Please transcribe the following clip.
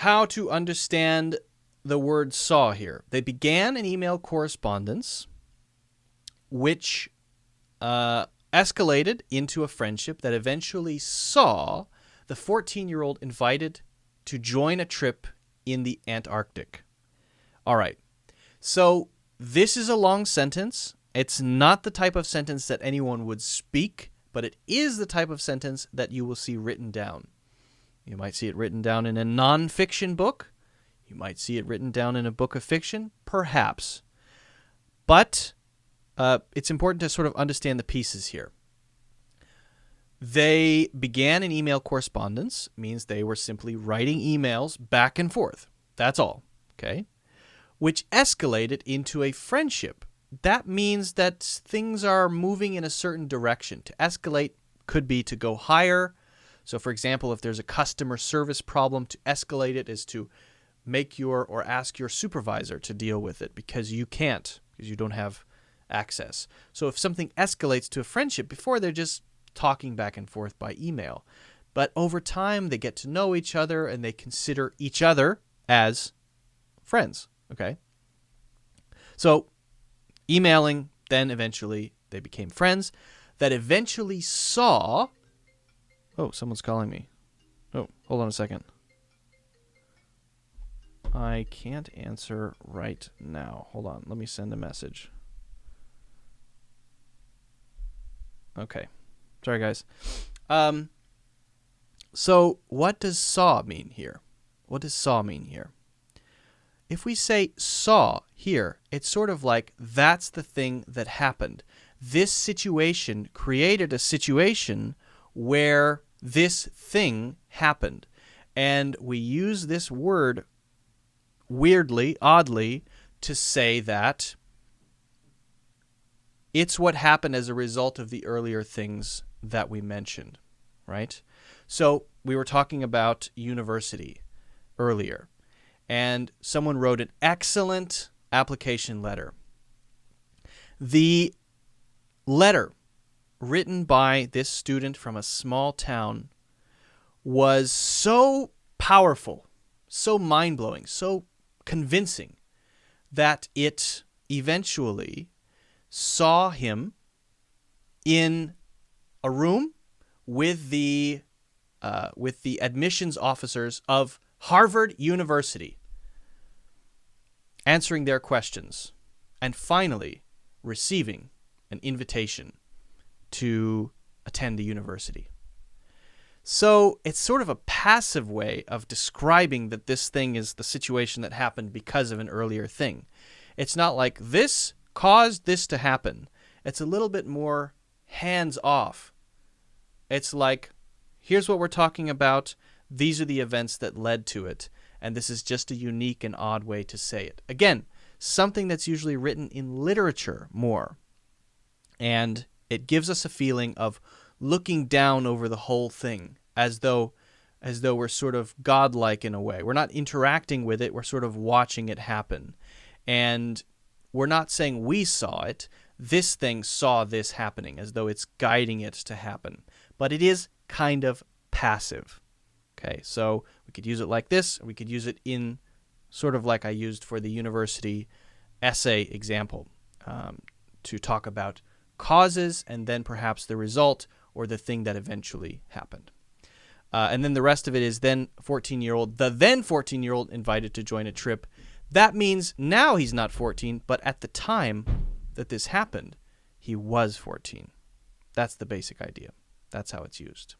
how to understand the word saw here. They began an email correspondence which escalated into a friendship that eventually saw the 14-year-old invited to join a trip in the Antarctic. All right. So this is a long sentence. It's not the type of sentence that anyone would speak, but it is the type of sentence that you will see written down. You might see it written down in a nonfiction book. You might see it written down in a book of fiction, perhaps. But it's important to sort of understand the pieces here. They began an email correspondence, means they were simply writing emails back and forth. That's all, okay? Which escalated into a friendship. That means that things are moving in a certain direction. To escalate could be to go higher. So, for example, if there's a customer service problem, to escalate it is to make your or ask your supervisor to deal with it because you can't, because you don't have access. So if something escalates to a friendship, before they're just talking back and forth by email. But over time, they get to know each other and they consider each other as friends, okay? So emailing, then eventually they became friends that eventually saw... Oh, someone's calling me. Oh, hold on a second. I can't answer right now. Hold on. Let me send a message. Okay. Sorry, guys. So what does saw mean here? What does saw mean here? If we say saw here, it's sort of like that's the thing that happened. This situation created a situation where this thing happened. And we use this word weirdly, oddly, to say that it's what happened as a result of the earlier things that we mentioned, right? So we were talking about university earlier, and someone wrote an excellent application letter. The letter written by this student from a small town was so powerful, so mind-blowing, so convincing that it eventually saw him in a room with the admissions officers of Harvard University, answering their questions, and finally receiving an invitation to attend the university. So it's sort of a passive way of describing that this thing is the situation that happened because of an earlier thing. It's not like this caused this to happen. It's a little bit more hands-off. It's like, here's what we're talking about. These are the events that led to it. And this is just a unique and odd way to say it. Again, something that's usually written in literature more. And it gives us a feeling of looking down over the whole thing as though we're sort of godlike in a way. We're not interacting with it. We're sort of watching it happen. And we're not saying we saw it. This thing saw this happening as though it's guiding it to happen. But it is kind of passive. Okay, so we could use it like this. Or we could use it in sort of like I used for the university essay example to talk about causes and then perhaps the result or the thing that eventually happened. And then the rest of it is then 14-year-old, the then 14-year-old invited to join a trip. That means now he's not 14, but at the time that this happened, he was 14. That's the basic idea. That's how it's used.